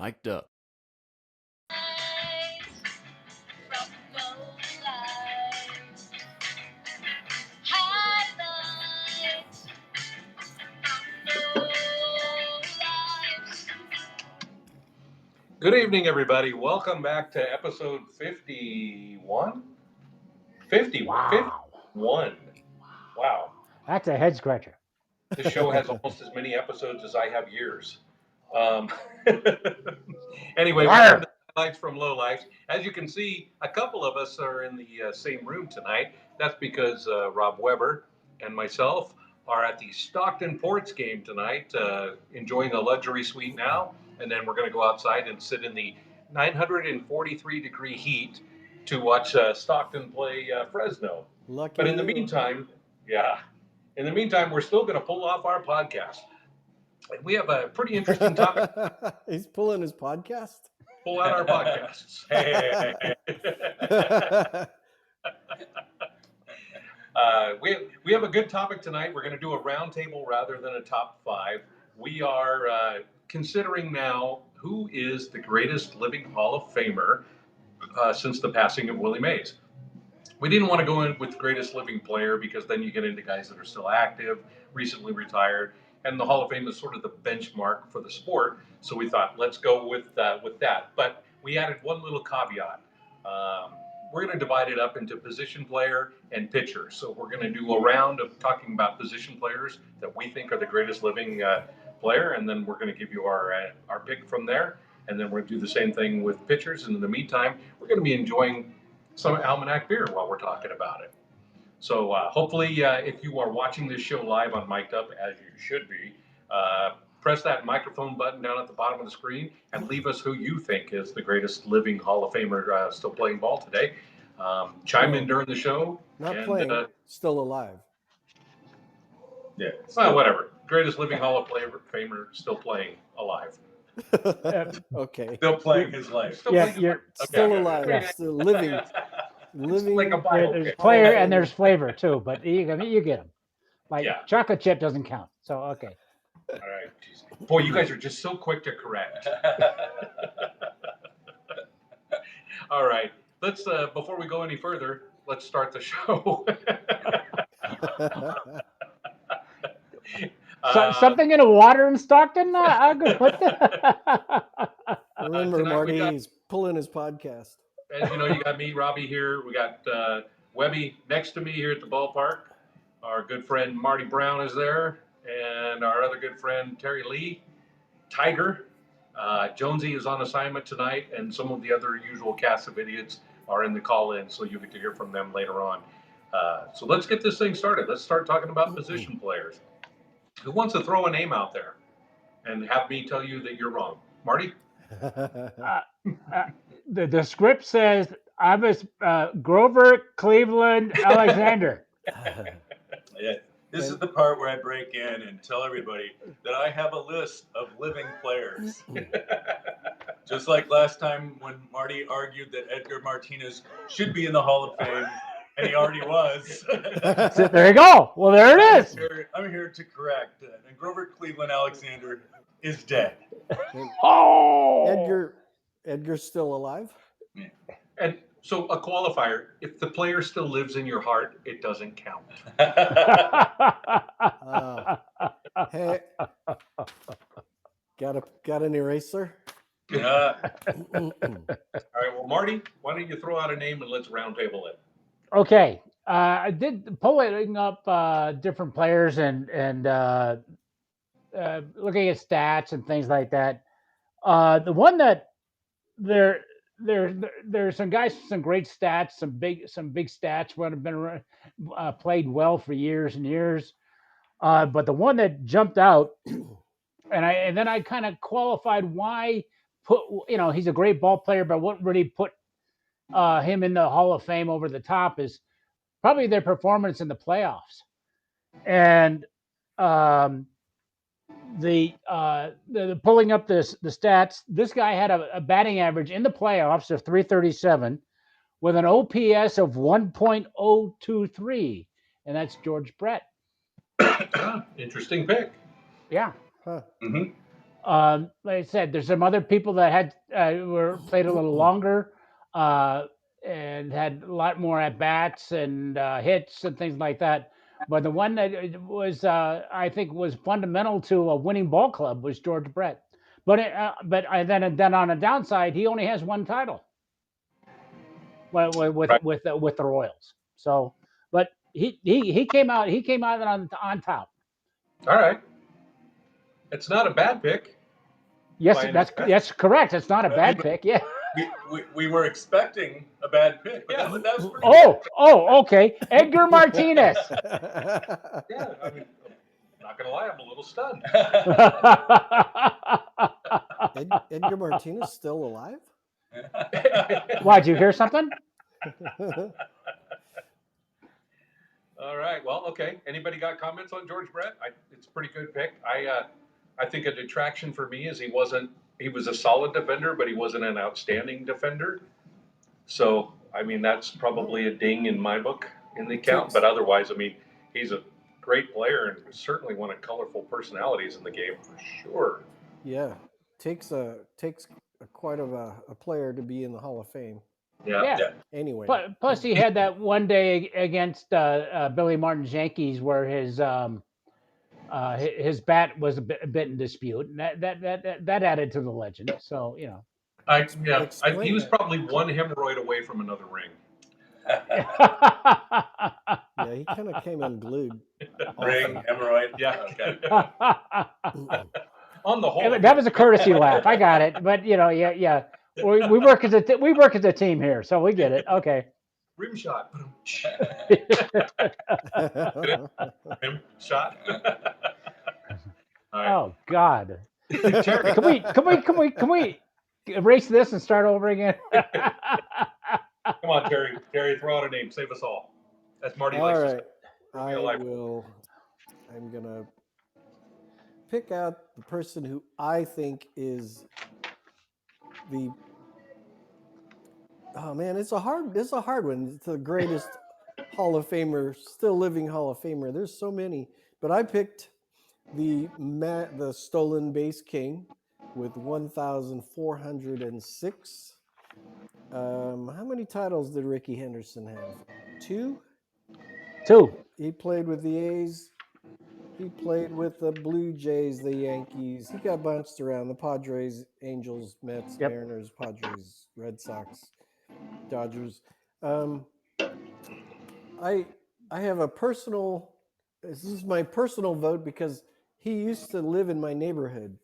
Mic'd up. Good evening, everybody. Welcome back to episode 51? 50. Wow. 51. Wow. That's a head scratcher. This show has almost as many episodes as I have years. Anyway, welcome to Highlights from Lowlifes. As you can see, a couple of us are in the same room tonight. That's because Rob Weber and myself are at the Stockton Ports game tonight, enjoying a luxury suite now. And then we're going to go outside and sit in the 943-degree heat to watch Stockton play Fresno. Lucky But in the you. meantime, we're still going to pull off our podcast. We have a pretty interesting topic. He's pulling his podcast. Pull out our podcasts. We have a good topic tonight. We're going to do a roundtable rather than a top five. We are considering now who is the greatest living Hall of Famer since the passing of Willie Mays. We didn't want to go in with greatest living player because then you get into guys that are still active, recently retired, and the Hall of Fame is sort of the benchmark for the sport. So we thought, let's go with that. But we added one little caveat. We're going to divide it up into position player and pitcher. So we're going to do a round of talking about position players that we think are the greatest living player, and then we're going to give you our pick from there. And then we're going to do the same thing with pitchers. And in the meantime, we're going to be enjoying some Almanac beer while we're talking about it. So hopefully, if you are watching this show live on Mic'd Up, as you should be, press that microphone button down at the bottom of the screen and leave us who you think is the greatest living Hall of Famer still playing ball today. Chime in during the show. Not playing, still alive. Yeah. Well, whatever. Greatest living Hall of Famer still playing alive. Okay. Still playing his life. You're still alive. Yeah. Still living. Living. Like a There's player and there's flavor too, but you get them. Like chocolate chip doesn't count. So okay. All right. Jeez. Boy, you guys are just so quick to correct. All right. Let's before we go any further, let's start the show. Something in the water in Stockton? I could put that. Remember, Marty, he's pulling his podcast. As you know, you got me, Robbie, here. We got Webby next to me here at the ballpark. Our good friend Marty Brown is there. And our other good friend, Terry Lee. Tiger. Jonesy is on assignment tonight. And some of the other usual cast of idiots are in the call-in. So you'll get to hear from them later on. So let's get this thing started. Let's start talking about position players. Who wants to throw a name out there and have me tell you that you're wrong? Marty? The script says I was Grover Cleveland Alexander. Yeah, this is the part where I break in and tell everybody that I have a list of living players. Just like last time when Marty argued that Edgar Martinez should be in the Hall of Fame, and he already was. So there you go. Well, there it is. I'm here to correct. And Grover Cleveland Alexander is dead. Oh, Edgar's still alive? And so a qualifier, if the player still lives in your heart, it doesn't count. Hey, got an eraser? Yeah. All right, well, Marty, why don't you throw out a name and let's roundtable it. Okay. I did pulling up different players and looking at stats and things like that. The one that there's some guys with some great stats, some big stats. One have been played well for years and years. But the one that jumped out, and then I kind of qualified why he's a great ball player, but what really put him in the Hall of Fame over the top is probably their performance in the playoffs. And the pulling up the stats, this guy had a batting average in the playoffs of .337 with an OPS of 1.023, and that's George Brett. Interesting pick. Yeah. Huh. Mm-hmm. Like I said, there's some other people that had were played a little longer uh, and had a lot more at bats and hits and things like that. But the one that was, I think, was fundamental to a winning ball club was George Brett. Then on the downside, he only has one title Right. with the Royals. So, but he came out on top. All right. It's not a bad pick. Yes, By any that's stretch. that's correct. It's not a I mean, bad pick. Yeah. we were expecting a bad pick, but Yeah. that was pretty Oh, okay. Edgar Martinez. Yeah. I mean, I'm not gonna lie, I'm a little stunned. Edgar Martinez still alive? Why, did you hear something? All right. Well, okay. Anybody got comments on George Brett? It's a pretty good pick. I think a detraction for me is he was a solid defender, but he wasn't an outstanding defender. So, I mean, that's probably a ding in my book in the account. But otherwise, I mean, he's a great player and certainly one of colorful personalities in the game for sure. Yeah, takes quite of a player to be in the Hall of Fame. Yeah. Yeah. Anyway, Plus, he had that one day against Billy Martin's Yankees where his bat was a bit in dispute, and that added to the legend. So He was Explain. probably one hemorrhoid away from another ring. Yeah, he kind of came unglued. Ring, often. hemorrhoid. Yeah. Okay. On the whole, That was a courtesy laugh. I got it, but yeah. We work as a team here, so we get it. Okay. rim shot. Rim shot. All right. Oh God. Terry. Can we erase this and start over again? Come on, Terry. Terry, throw out a name. Save us all. That's Marty. All likes to right, say. Throw me I a life. will. I'm gonna pick out the person who I think is the. Oh man, it's a hard one. It's the greatest Hall of Famer, still living Hall of Famer. There's so many, but I picked the stolen base king with 1,406. How many titles did Ricky Henderson have? 2. He played with the A's. He played with the Blue Jays, the Yankees. He got bounced around the Padres, Angels, Mets, Yep. Mariners, Padres, Red Sox, Dodgers. I have a personal. This is my personal vote because he used to live in my neighborhood,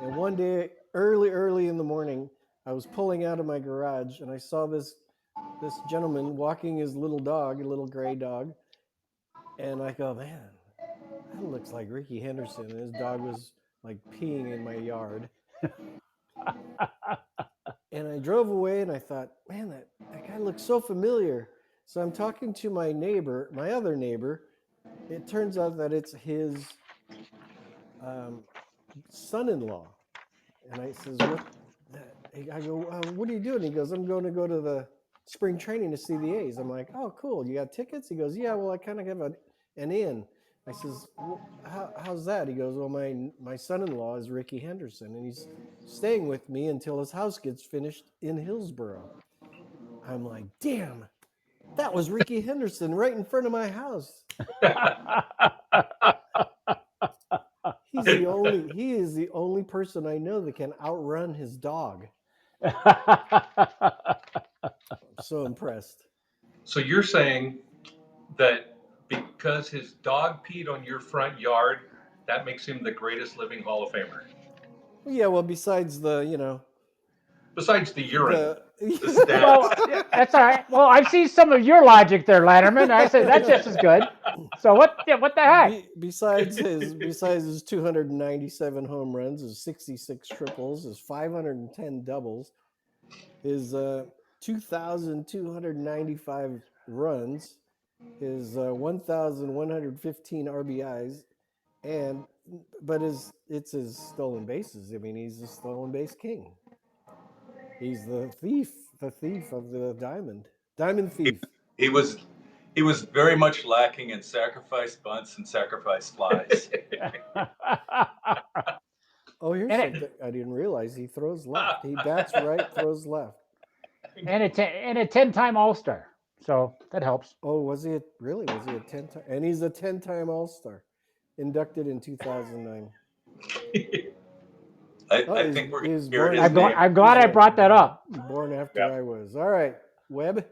and one day, early in the morning, I was pulling out of my garage and I saw this gentleman walking his little dog, a little gray dog, and I go, man, that looks like Ricky Henderson. And his dog was like peeing in my yard. And I drove away and I thought, man, that guy looks so familiar. So I'm talking to my other neighbor. It turns out that it's his son-in-law. And I says, I go, what are you doing? He goes, I'm going to go to the spring training to see the A's. I'm like, oh, cool. You got tickets? He goes, yeah, well, I kind of have an in. I says, well, how's that? He goes, well, my son-in-law is Ricky Henderson, and he's staying with me until his house gets finished in Hillsboro. I'm like, damn, that was Ricky Henderson right in front of my house. He is the only person I know that can outrun his dog. I'm so impressed. So you're saying that because his dog peed on your front yard, that makes him the greatest living Hall of Famer? Yeah, well, besides the, Besides the urine. Well, that's all right. Well, I've seen some of your logic there, Lanterman. I said that's just as good. So what the heck? Besides his 297 home runs, his 66 triples, his 510 doubles, his 2,295 runs, his 1,115 RBIs, but it's his stolen bases. I mean, he's the stolen base king. He's the thief of the diamond thief. He was very much lacking in sacrifice bunts and sacrifice flies. Oh, here's And something I didn't realize. He throws left. He bats right, throws left. and a 10-time All-Star. So that helps. Oh, was he really? Was he a 10-time? And he's a 10-time All-Star, inducted in 2009. I think we're going to he's hear born. his name. I'm glad I brought that up. Born after Yeah. I was. All right, Webb.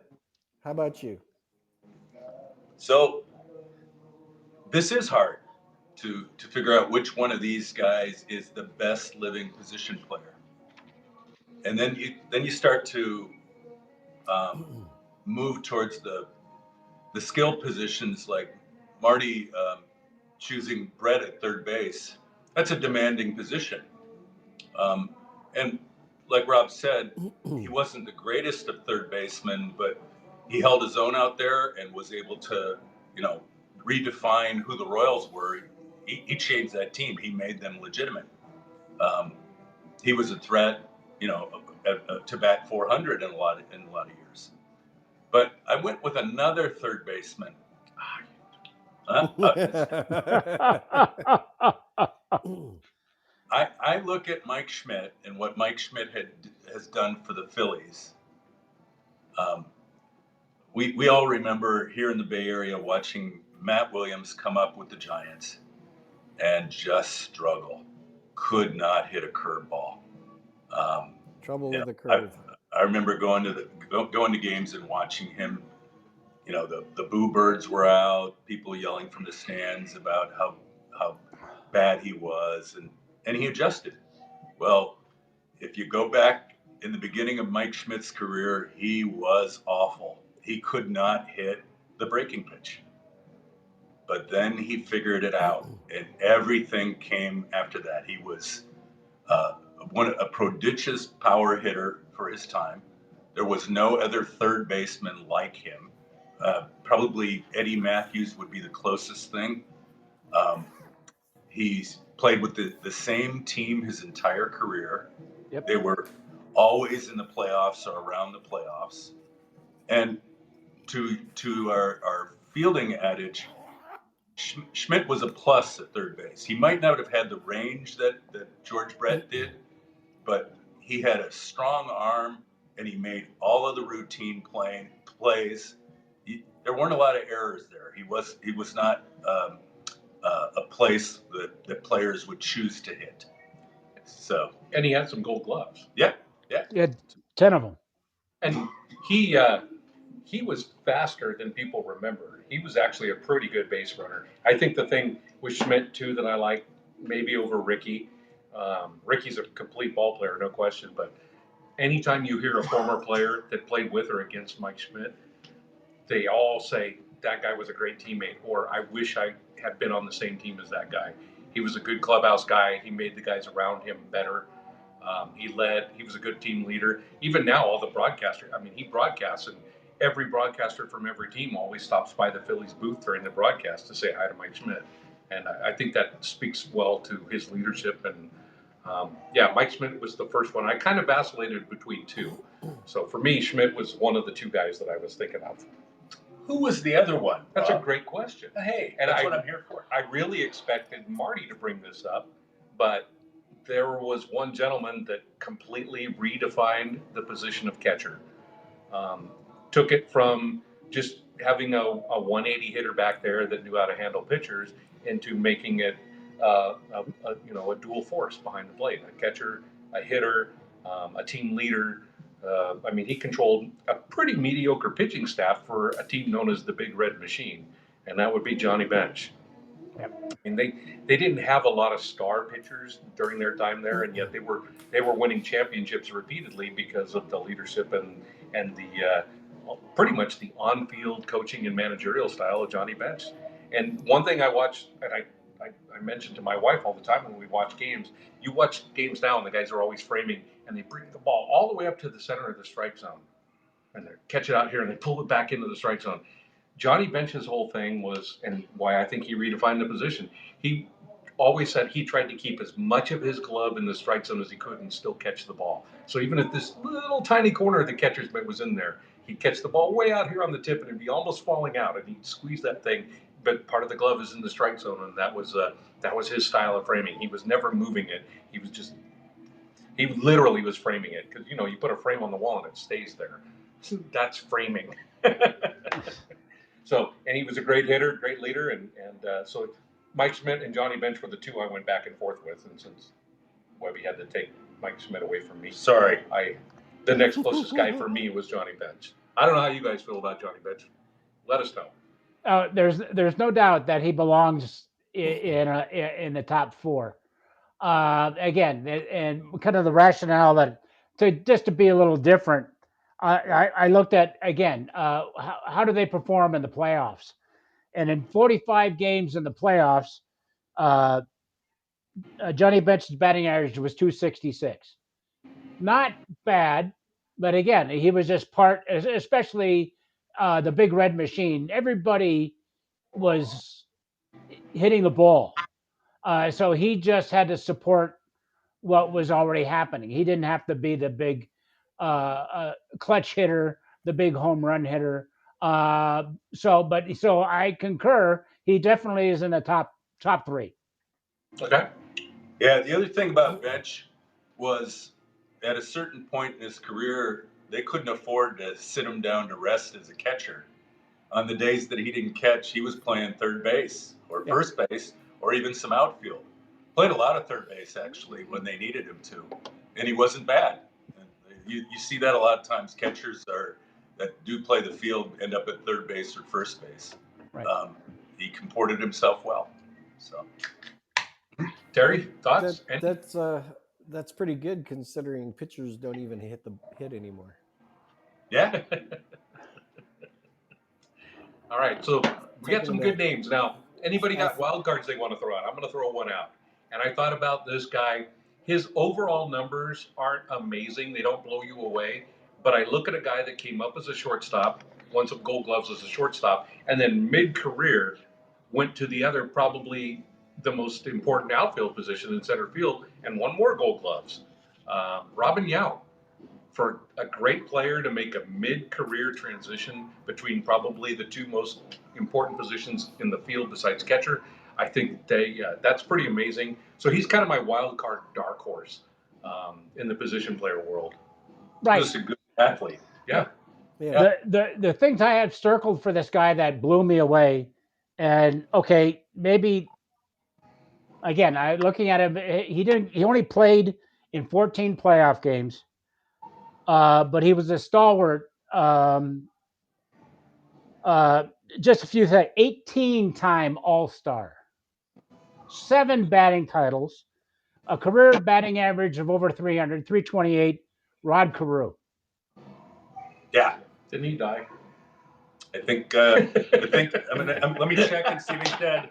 How about you? So this is hard to figure out which one of these guys is the best living position player, and then you start to move towards the skill positions, like Marty choosing Brett at third base. That's a demanding position, and like Rob said, he wasn't the greatest of third basemen, but he held his own out there and was able to, redefine who the Royals were. He changed that team. He made them legitimate. Um, he was a threat, to bat 400 in a lot of years. But I went with another third baseman. I look at Mike Schmidt and what Mike Schmidt has done for the Phillies. We all remember here in the Bay Area watching Matt Williams come up with the Giants and just struggle. Could not hit a curveball. Trouble with the curve. I remember going to games and watching him. The boo birds were out, people yelling from the stands about how bad he was, and he adjusted. Well, if you go back in the beginning of Mike Schmidt's career, he was awful. He could not hit the breaking pitch. But then he figured it out, and everything came after that. He was a prodigious power hitter for his time. There was no other third baseman like him. Probably Eddie Matthews would be the closest thing. He's played with the same team his entire career. Yep. They were always in the playoffs or around the playoffs. And to our fielding adage, Schmidt was a plus at third base. He might not have had the range that George Brett did, but he had a strong arm and he made all of the routine plays. There weren't a lot of errors there. He was not a place that players would choose to hit. So, And he had some Gold Gloves. yeah. He had 10 of them. And he was faster than people remember. He was actually a pretty good base runner. I think the thing with Schmidt too that I like maybe over Ricky. Ricky's a complete ball player, no question. But anytime you hear a former player that played with or against Mike Schmidt, they all say that guy was a great teammate, or I wish I had been on the same team as that guy. He was a good clubhouse guy. He made the guys around him better. He led. He was a good team leader. Even now, all the broadcasters. I mean, he broadcasts, and every broadcaster from every team always stops by the Phillies booth during the broadcast to say hi to Mike Schmidt. And I think that speaks well to his leadership. And Mike Schmidt was the first one. I kind of vacillated between two. So for me, Schmidt was one of the two guys that I was thinking of. Who was the other one? That's a great question. Hey, And that's I- what I'm here for. I really expected Marty to bring this up, but there was one gentleman that completely redefined the position of catcher. Took it from just having a 180 hitter back there that knew how to handle pitchers into making it a dual force behind the plate, a catcher, a hitter, a team leader. He controlled a pretty mediocre pitching staff for a team known as the Big Red Machine, and that would be Johnny Bench. Yep. They didn't have a lot of star pitchers during their time there, and yet they were winning championships repeatedly because of the leadership and the pretty much the on-field coaching and managerial style of Johnny Bench. And one thing I watched, and I mentioned to my wife all the time when we watch games, you watch games now and the guys are always framing and they bring the ball all the way up to the center of the strike zone and they catch it out here and they pull it back into the strike zone. Johnny Bench's whole thing was, and why I think he redefined the position, he always said he tried to keep as much of his glove in the strike zone as he could and still catch the ball. So even if this little tiny corner of the catcher's mitt was in there, he'd catch the ball way out here on the tip and it'd be almost falling out and he'd squeeze that thing but part of the glove is in the strike zone, and that was his style of framing. He was never moving it. He literally was framing it, because you put a frame on the wall and it stays there. That's framing. So, and he was a great hitter, great leader, and so Mike Schmidt and Johnny Bench were the two I went back and forth with, and since Webby had to take Mike Schmidt away from me, Sorry. the next closest guy for me was Johnny Bench. I don't know how you guys feel about Johnny Bench. Let us know. There's no doubt that he belongs in the top four. Again, and kind of the rationale that to be a little different. I looked at again how do they perform in the playoffs, and in 45 games in the playoffs, Johnny Bench's batting average was 266. Not bad, but again, he was just part, especially the Big Red Machine. Everybody was hitting the ball, so he just had to support what was already happening. He didn't have to be the big clutch hitter, the big home run hitter. So I concur. He definitely is in the top three. Okay. Yeah, the other thing about Bench was at a certain point in his career, they couldn't afford to sit him down to rest as a catcher. On the days that he didn't catch, he was playing third base or first base or even some outfield. Played a lot of third base, actually, when they needed him to. And he wasn't bad. And you see that a lot of times. Catchers that do play the field end up at third base or first base. Right. He comported himself well. So, Terry, thoughts? That's pretty good considering pitchers don't even hit anymore. Yeah. All right, so we got some good names. Now, anybody got F- wild cards they want to throw out? I'm going to throw one out. And I thought about this guy. His overall numbers aren't amazing. They don't blow you away. But I look at a guy that came up as a shortstop, won some gold gloves as a shortstop, and then mid-career went to the other, probably the most important outfield position in center field, and won more gold gloves. Robin Yount. For a great player to make a mid-career transition between probably the two most important positions in the field besides catcher, I think that's pretty amazing. So he's kind of my wild card dark horse in the position player world. Right. Just a good athlete. Yeah. Yeah. The things I have circled for this guy that blew me away, and okay, maybe again, looking at him, he only played in 14 playoff games. But he was a stalwart. Just a few things. 18-time All-Star, 7 batting titles, a career batting average of over 300, 328. Rod Carew. Yeah. Didn't he die? I think. Let me check and see if he's dead.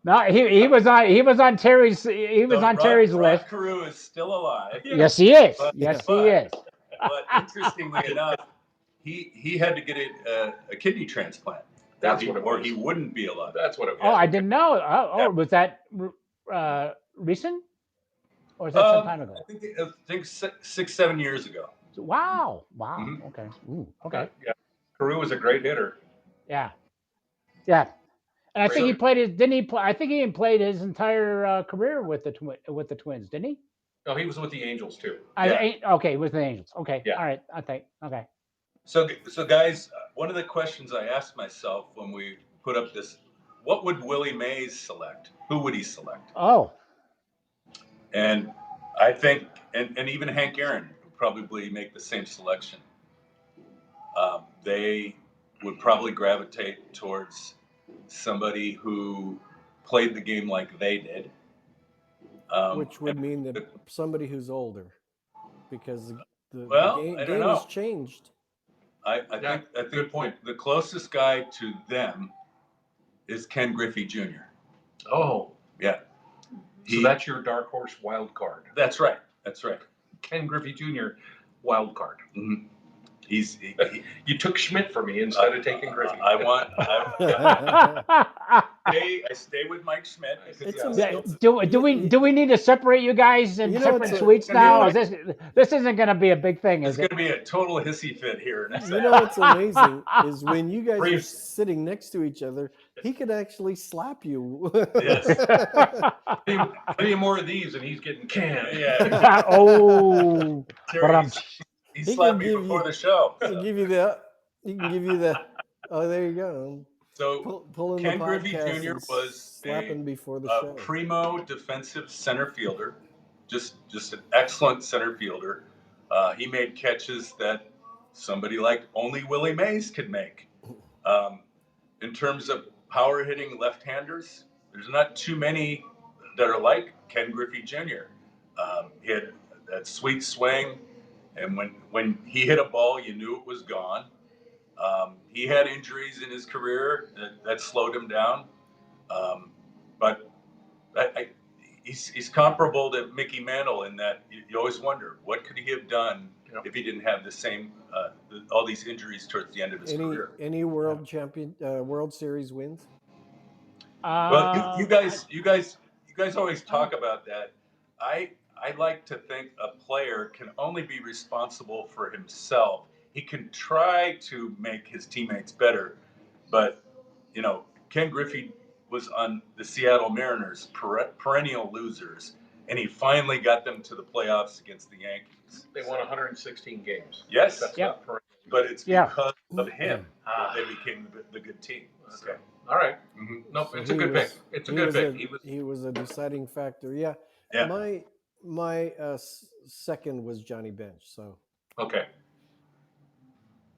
No, he was on Terry's. He was on Terry's list. Rod Carew is still alive. Yes, he is. But- Yes, he is. But interestingly enough, he had to get a kidney transplant. That's what it was. Or he wouldn't be alive. That's what it was. Oh, I didn't know. Yeah. Was that recent? Or was that some time ago? I think 6-7 years ago. Wow. Mhm. Okay. Ooh, okay. Yeah. Carew was a great hitter. Yeah. And I think he played his. Didn't he play? I think he played his entire career with the Twins, didn't he? No, he was with the Angels too. Okay, with the Angels. Okay. Yeah. All right. I think. Okay. So guys, one of the questions I asked myself when we put up this, what would Willie Mays select? Who would he select? Oh. And I think, and even Hank Aaron would probably make the same selection. They would probably gravitate towards somebody who played the game like they did. Which would mean that somebody who's older, because the game has changed. I think good point. The closest guy to them is Ken Griffey Jr. Oh, yeah. So that's your dark horse wild card. That's right. Ken Griffey Jr. wild card. Mm-hmm. You took Schmidt for me instead of taking Griffey. I want. I stay with Mike Schmidt because It's yeah, a- Do we need to separate you guys in You know, separate it's a- suites you know now? what? This isn't going to be a big thing, it's is going it? to be a total hissy fit here in a You second. know what's amazing is when you guys are Briefs. sitting next to each other, he could actually slap you. Yes. Three more of these, and he's getting canned. Yeah. Oh, Terry, but he He slapped can me give before you- the show. He can give you the. He can give you the. Oh, there you go. So Pulling Ken the Griffey podcast Jr. and was slapping before the a show. primo defensive center fielder, just an excellent center fielder. He made catches that somebody like only Willie Mays could make. In terms of power hitting left-handers, there's not too many that are like Ken Griffey Jr. He had that sweet swing, and when he hit a ball, you knew it was gone. He had injuries in his career that slowed him down, but he's comparable to Mickey Mantle in that you always wonder what could he have done if he didn't have the same all these injuries towards the end of his career. Any world champion World Series wins? Well, you guys always talk about that. I like to think a player can only be responsible for himself. He can try to make his teammates better, but Ken Griffey was on the Seattle Mariners, perennial losers, and he finally got them to the playoffs against the Yankees. They won 116 games. Yes, That's Yep. not perennial. but it's Yeah. because of him that they became the good team. Okay. All right. Nope, So it's a he good was- pick. It's a he good was pick. He was a deciding factor. Yeah. Yeah. My second was Johnny Bench. So Okay.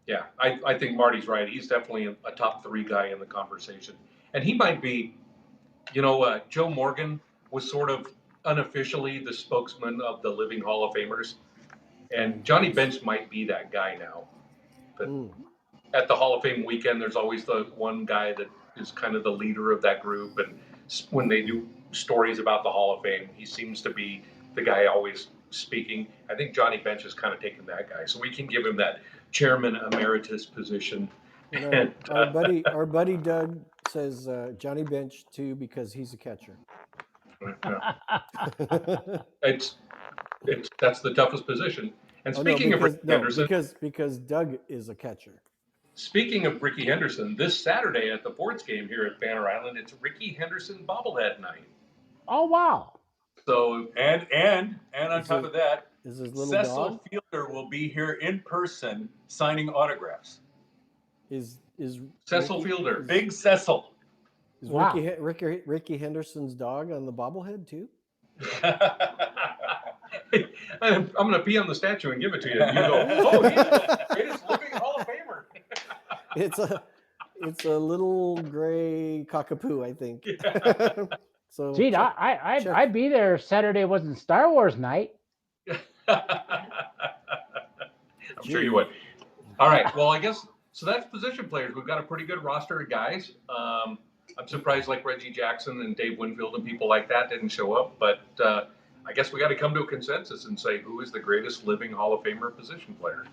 Yeah, I think Marty's right. He's definitely a top three guy in the conversation. And he might be, Joe Morgan was sort of unofficially the spokesman of the Living Hall of Famers. And Johnny Bench might be that guy now. But at the Hall of Fame weekend, there's always the one guy that is kind of the leader of that group. And when they do stories about the Hall of Fame, he seems to be the guy always speaking. I think Johnny Bench is kind of taking that guy. So we can give him that chairman emeritus position. and our buddy Doug says Johnny Bench too because he's a catcher. That's the toughest position. And Oh, no, speaking of Ricky Henderson, because Doug is a catcher. speaking of Ricky Henderson, this Saturday at the Fords game here at Banner Island, it's Ricky Henderson bobblehead night. Oh wow! So and on top of that, Is his little Cecil dog? Fielder will be here in person signing autographs. Is Cecil Ricky- Fielder. Is, Big Cecil. is Wow. Ricky Henderson's dog on the bobblehead too? I'm going to pee on the statue and give it to you. And you go, oh, he's the greatest living Hall of Famer. It's a little gray cockapoo, I think. So Gee, check- I'd be there if Saturday wasn't Star Wars night. I'm sure you would. All right. Well, I guess so. That's position players. We've got a pretty good roster of guys. I'm surprised like Reggie Jackson and Dave Winfield and people like that didn't show up. But I guess we got to come to a consensus and say who is the greatest living Hall of Famer position player.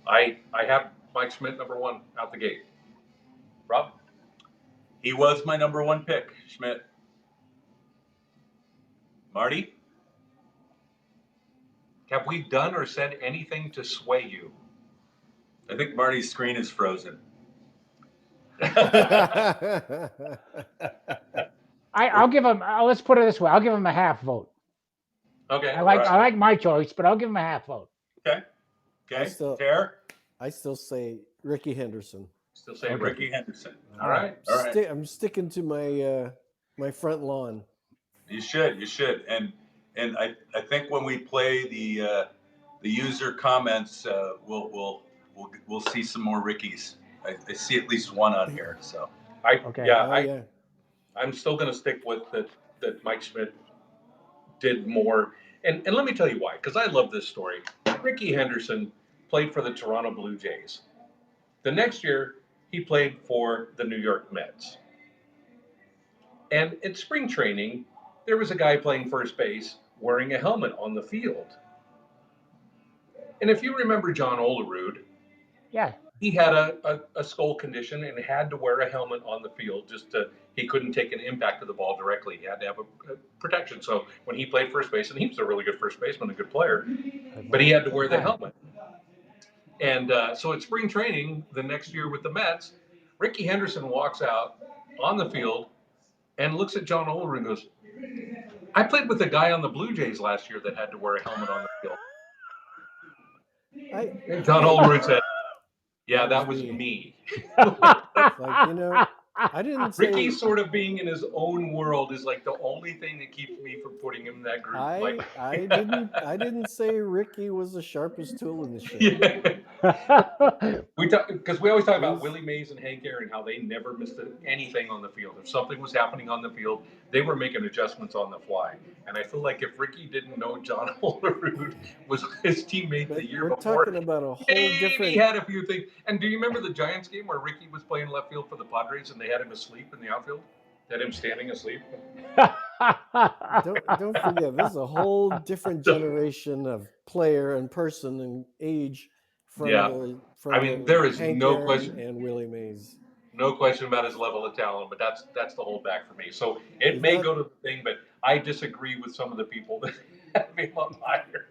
I have Mike Schmidt number one out the gate. Rob? He was my number one pick, Schmidt. Marty? Have we done or said anything to sway you? I think Marty's screen is frozen. I'll give him. Let's put it this way. I'll give him a half vote. Okay. I like all right. I like my choice, but I'll give him a half vote. Okay. Okay. still- Fair. I still say Ricky Henderson. Still saying Ricky. Ricky Henderson. All right. All right. I'm sticking to my my front lawn. You should. And I think when we play the user comments, we'll see some more Rickies. I see at least one on here. So Okay. I'm still going to stick with that Mike Schmidt did more. And let me tell you why, because I love this story. Ricky Henderson played for the Toronto Blue Jays. The next year, he played for the New York Mets. And at spring training, there was a guy playing first base wearing a helmet on the field. And if you remember John Olerud, Yeah. he had a skull condition and had to wear a helmet on the field he couldn't take an impact of the ball directly. He had to have a protection. So when he played first base, and he was a really good first baseman, a good player, but he had to wear the helmet. And so at spring training the next year with the Mets, Ricky Henderson walks out on the field and looks at John Olerud and goes, I played with a guy on the Blue Jays last year that had to wear a helmet on the field. And John Olerud said, yeah, that was me. Like, I didn't say Ricky's sort of being in his own world is like the only thing that keeps me from putting him in that group. I didn't say Ricky was the sharpest tool in the shed. Yeah. Because we always talk about Willie Mays and Hank Aaron, how they never missed anything on the field. If something was happening on the field, they were making adjustments on the fly. And I feel like if Ricky didn't know John Olerud was his teammate the year before, we're talking about a whole different. He had a few things. And do you remember the Giants game where Ricky was playing left field for the Padres and they had him asleep in the outfield? They had him standing asleep. Don't forget, this is a whole different generation of player and person and age. There is Hank no Aaron question and Willie Mays. No question about his level of talent, but that's the holdback for me. So it may go to the thing, but I disagree with some of the people that have him up higher.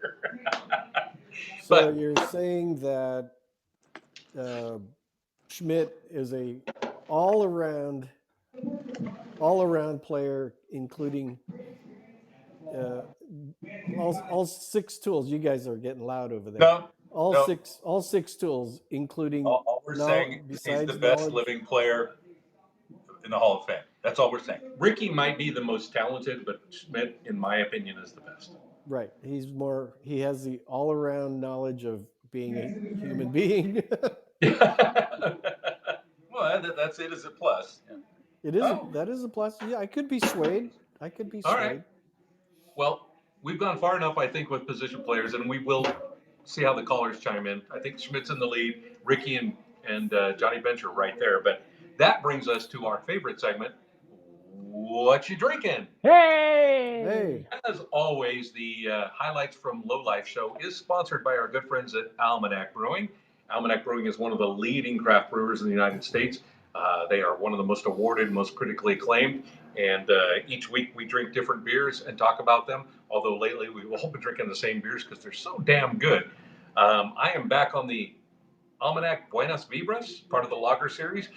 So you're saying that Schmidt is a all-around player, including all six tools. You guys are getting loud over there. No. All six tools, including. All we're saying is he's the best living player in the Hall of Fame. That's all we're saying. Ricky might be the most talented, but Schmidt, in my opinion, is the best. Right. He has the all-around knowledge of being a human being. Well, that's it as a plus. It is. That is a plus. Yeah, I could be swayed. All right. Well, we've gone far enough, I think, with position players, and we will see how the callers chime in. I think Schmidt's in the lead. Ricky and Johnny Bench are right there. But that brings us to our favorite segment, What You Drinking? Hey! As always, the highlights from Lowlife show is sponsored by our good friends at Almanac Brewing. Almanac Brewing is one of the leading craft brewers in the United States. They are one of the most awarded, most critically acclaimed. And each week we drink different beers and talk about them. Although lately we've all been drinking the same beers because they're so damn good. I am back on the Almanac Buenas Vibras, part of the lager series.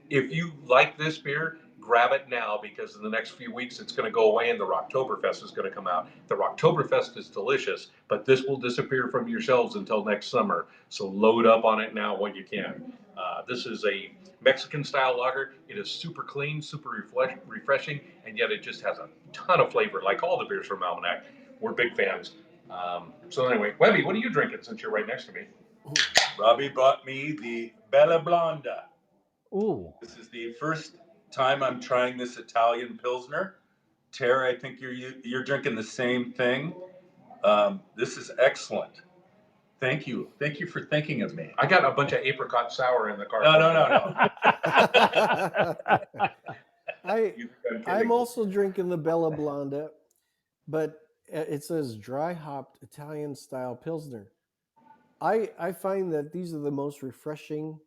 If you like this beer, grab it now because in the next few weeks it's going to go away and the Rocktoberfest is going to come out. The Rocktoberfest is delicious, but this will disappear from your shelves until next summer. So load up on it now when you can. This is a Mexican style lager. It is super clean, super refreshing, and yet it just has a ton of flavor, like all the beers from Almanac. We're big fans. So anyway, Webby, what are you drinking since you're right next to me? Robbie brought me the Bella Blonda. Ooh. This is the first time I'm trying this Italian Pilsner. Tara, I think you're drinking the same thing. This is excellent. Thank you. Thank you for thinking of me. I got a bunch of apricot sour in the car. No. I'm also drinking the Bella Blonda, but it says dry hopped Italian style Pilsner. I find that these are the most refreshing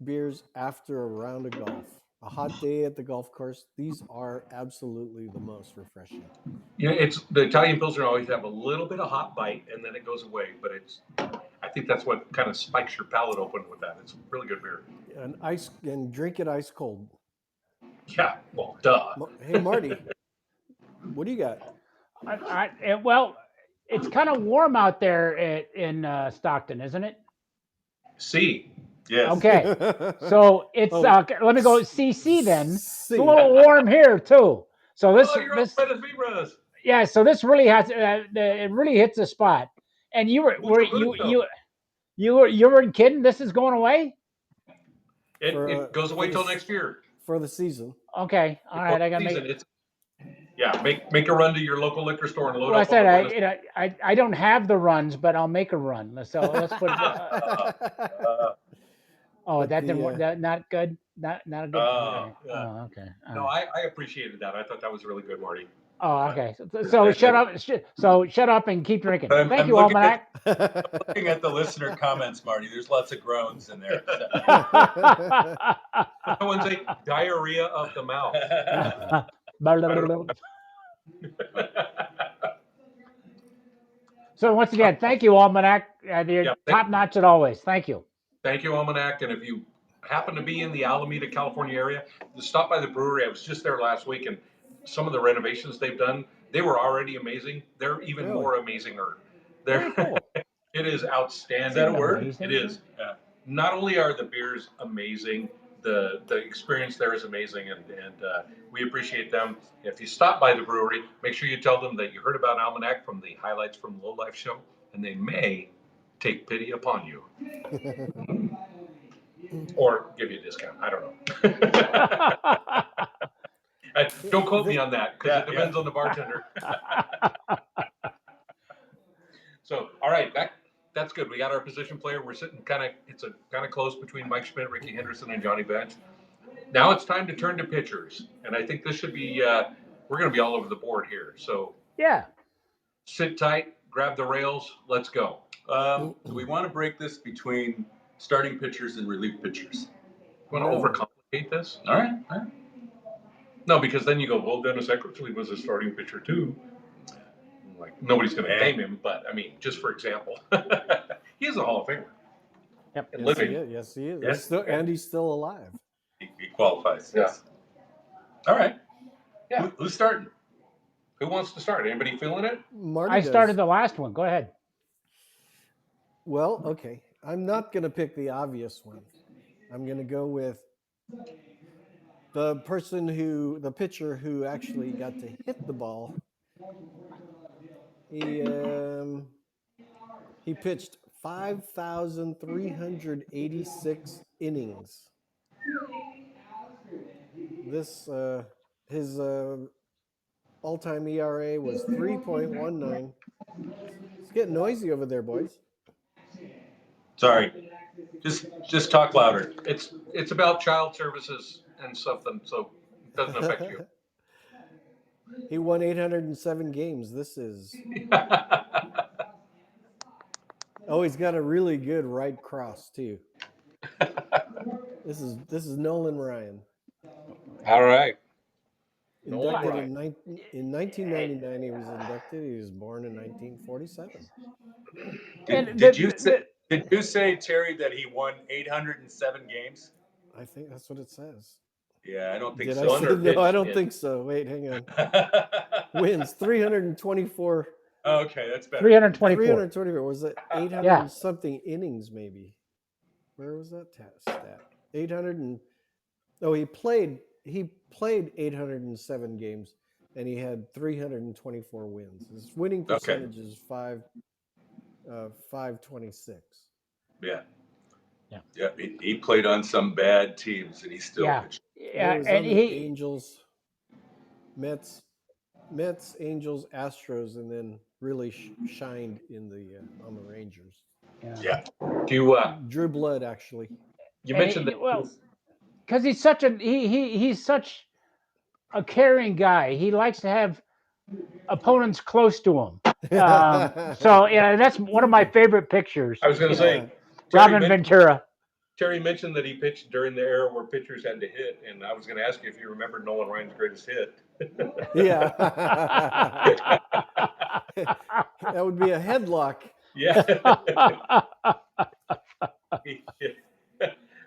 beers after a round of golf. A hot day at the golf course, these are absolutely the most refreshing. It's the Italian Pilsner always have a little bit of hot bite and then it goes away, but I think that's what kind of spikes your palate open with that. It's a really good beer. And drink it ice cold. Yeah, well, duh. Hey, Marty, what do you got? Well, it's kind of warm out there in Stockton, isn't it? C. Yes. Okay. So it's let me go CC then. C. It's a little warm here too. So this yeah. So this really has it really hits the spot. And you weren't kidding. This is going away. It goes away till next year for the season. Okay. All right. I gotta make it. Yeah, make a run to your local liquor store and load up. I said I don't have the runs, but I'll make a run. So let's put it. That didn't work. That not good. Not a good. Yeah. Okay. No, I appreciated that. I thought that was really good, Marty. Oh, okay. So shut up. So shut up and keep drinking. I'm, Thank I'm you, looking Almanac. looking at the listener comments, Marty. There's lots of groans in there. Someone say diarrhea of the mouth. So once again, thank you, Almanac. You're Yeah, top notch as always. Thank you. Thank you, Almanac. And if you happen to be in the Alameda, California area, stop by the brewery. I was just there last week, and some of the renovations they've done, they were already amazing. They're even Really? more amazinger. Very cool. It is outstanding. Is that a word? Amazing. It is. Not only are the beers amazing, the experience there is amazing, and we appreciate them. If you stop by the brewery, make sure you tell them that you heard about Almanac from the Highlights from the Lowlife show, and they may take pity upon you or give you a discount. I don't know. Don't quote me on that because it depends on the bartender. So, all right, that's good. We got our position player. We're sitting it's a kind of close between Mike Schmidt, Ricky Henderson, and Johnny Bench. Now it's time to turn to pitchers, and I think this should be we're going to be all over the board here. So Yeah. sit tight, grab the rails, let's go. Do we want to break this between starting pitchers and relief pitchers? You want to overcomplicate this? All right. No, because then you go, well, Dennis Eckersley was a starting pitcher too. Like nobody's going to name him, but I mean, just for example, he is a Hall of Famer. Yep. And Yes, living. he is. Yes, he is. Yes. And he's still alive. He qualifies. Yeah. Yes. All right. Yeah. Who's starting? Who wants to start? Anybody feeling it? Marty I does. started the last one. Go ahead. Well, okay. I'm not going to pick the obvious one. I'm going to go with the pitcher who actually got to hit the ball. He pitched 5,386 innings. This his all-time ERA was 3.19. It's getting noisy over there, boys. Sorry. Just talk louder. It's about child services and something, so it doesn't affect you. He won 807 games. This is he's got a really good right cross too. This is Nolan Ryan. All right. Inducted Nolan in 1999. He was inducted. He was born in 1947. Did you say, Terry, that he won 807 games? I think that's what it says. Yeah, I don't think Did so. I say no? I don't think so. Wait, hang on. Wins 324. Okay, that's better. 324. 324. Was it 800 something innings? Maybe. Where was that stat? 800 and he played 807 games, and he had 324 wins. His winning percentage is 526. Yeah. He played on some bad teams, and he still pitched. Yeah, He was and on the Angels, Mets, Angels, Astros, and then really shined in the on the Rangers. Yeah. Drew Blood, actually. You mentioned that. Well, because he's such a caring guy. He likes to have opponents close to him. So that's one of my favorite pictures. I was going to say, Robin Ventura. Terry mentioned that he pitched during the era where pitchers had to hit, and I was going to ask you if you remember Nolan Ryan's greatest hit. Yeah. That would be a headlock. Yeah.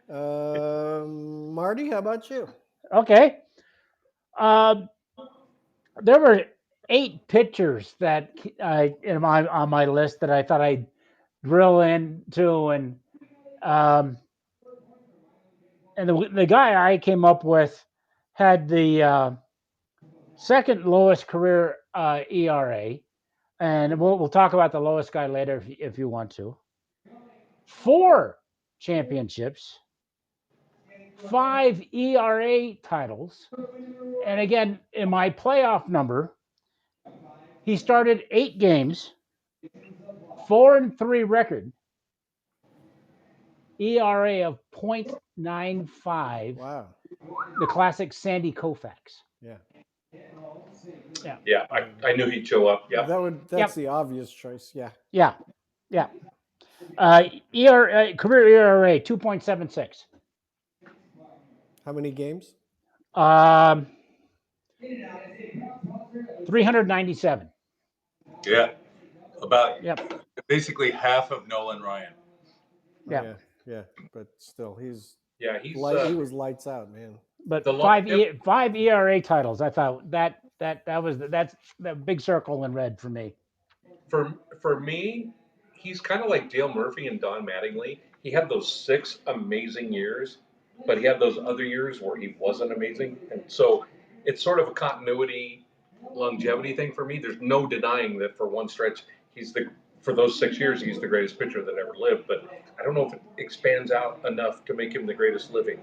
Marty, how about you? Okay. There were 8 pitchers that on my list that I thought I'd drill into, and the guy I came up with had the second lowest career ERA, and we'll talk about the lowest guy later if you want to. 4 championships, 5 ERA titles, and again in my playoff number, he started 8 games, 4-3 record, ERA of 0.95. Wow. The classic Sandy Koufax. Yeah. Yeah. Yeah, I knew he'd show up. Yeah. That's the obvious choice. Yeah. Yeah. Yeah. Career ERA 2.76. How many games? 397. Yeah, about Yep. basically half of Nolan Ryan. Oh Yep. yeah. But still, Yeah, he's he was lights out, man. But the five ERA titles. I thought that's the big circle in red for me. for me, he's kind of like Dale Murphy and Don Mattingly. He had those 6 amazing years, but he had those other years where he wasn't amazing, and so it's sort of a continuity, longevity thing for me. There's no denying that for one stretch, he's the for those 6 years he's the greatest pitcher that ever lived. But I don't know if it expands out enough to make him the greatest living.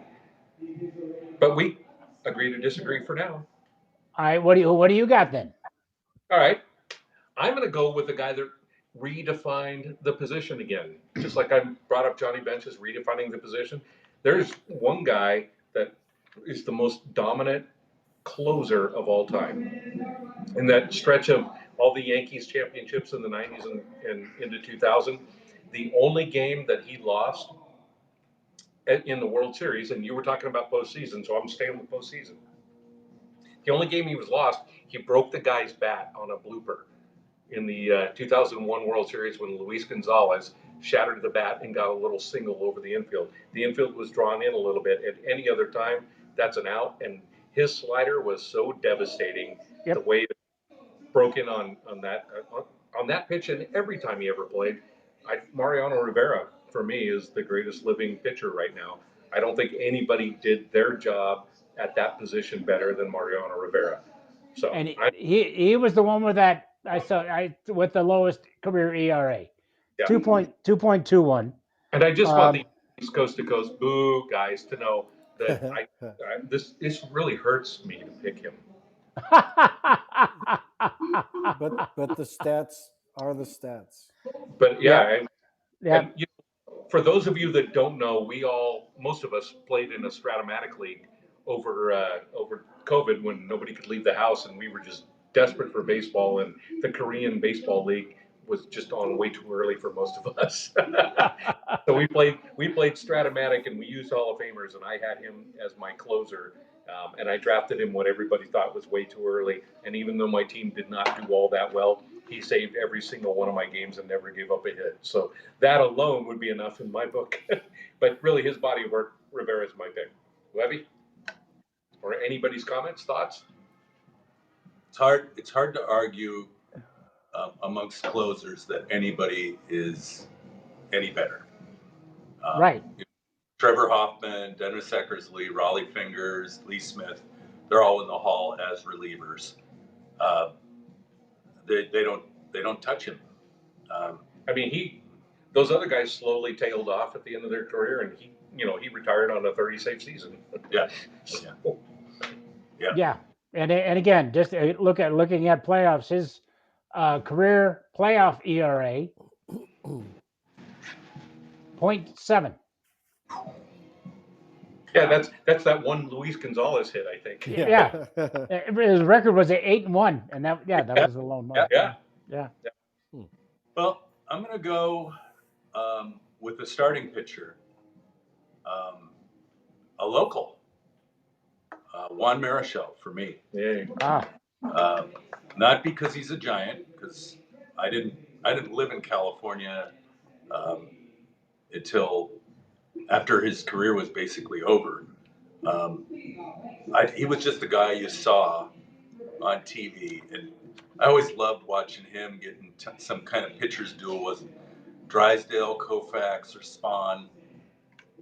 But we agree to disagree for now. All right. What do you got then? All right. I'm going to go with the guy that redefined the position again. Just like I brought up Johnny Bench's redefining the position. There's one guy that is the most dominant closer of all time. In that stretch of all the Yankees championships in the 90s and into 2000, the only game that he lost in the World Series, and you were talking about postseason, so I'm staying with postseason. The only game he was lost, he broke the guy's bat on a blooper in the 2001 World Series when Luis Gonzalez shattered the bat and got a little single over the infield. The infield was drawn in a little bit. At any other time, that's an out. And his slider was so devastating. The Yep. way it broke in on that pitch, and every time he ever played. Mariano Rivera for me is the greatest living pitcher right now. I don't think anybody did their job at that position better than Mariano Rivera. So And he was the one with that with the lowest career ERA. yeah. 2.21. And I just want the East Coast to Coast boo guys to know that this really hurts me to pick him. but the stats are the stats. But yeah, Yeah. and for those of you that don't know, most of us played in a Stratomatic league over COVID when nobody could leave the house, and we were just desperate for baseball. And the Korean baseball league was just on way too early for most of us. So we played Stratomatic, and we used Hall of Famers, and I had him as my closer. And I drafted him when everybody thought was way too early. And even though my team did not do all that well, he saved every single one of my games and never gave up a hit. So that alone would be enough in my book. But really, his body of work, Rivera is my pick. Levy, or anybody's comments, thoughts? It's hard to argue amongst closers that anybody is any better. Right. Trevor Hoffman, Dennis Eckersley, Raleigh Fingers, Lee Smith, they're all in the hall as relievers. They don't touch him. I mean, those other guys slowly tailed off at the end of their career, and he retired on a 30-save season. Yeah. Yeah. And again, just looking at playoffs, his career playoff ERA 0.7. Yeah, that's that one Luis Gonzalez hit, I think. Yeah. His record was 8-1, and that was the lone one. Yeah. Well, I'm going to go with the starting pitcher, a local, Juan Marichal for me. Yeah. Not because he's a giant, because I didn't live in California until after his career was basically over. He was just the guy you saw on TV, and I always loved watching him get in some kind of pitcher's duel with Drysdale, Koufax, or Spahn,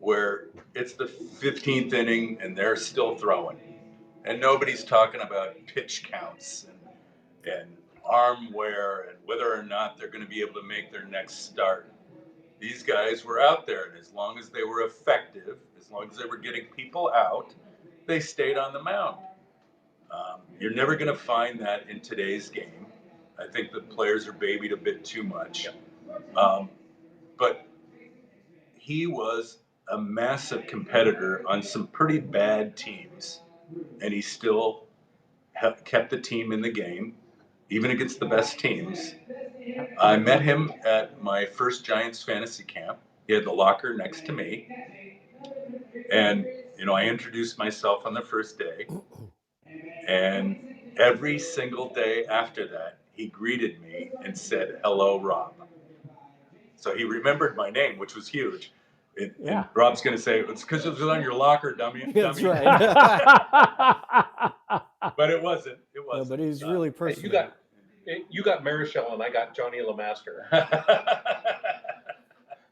where it's the 15th inning and they're still throwing, and nobody's talking about pitch counts and arm wear and whether or not they're going to be able to make their next start. These guys were out there, and as long as they were effective, as long as they were getting people out, they stayed on the mound. You're never going to find that in today's game. I think the players are babied a bit too much. But he was a massive competitor on some pretty bad teams, and he still kept the team in the game, even against the best teams. I met him at my first Giants fantasy camp. He had the locker next to me. And, I introduced myself on the first day. And every single day after that, he greeted me and said, "Hello, Rob." So he remembered my name, which was huge. And Rob's going to say, "It's because it was on your locker, dummy." That's dummy. right. But it wasn't. It No, wasn't. but he's really Hey, personal. you got Marichal and I got Johnny LeMaster.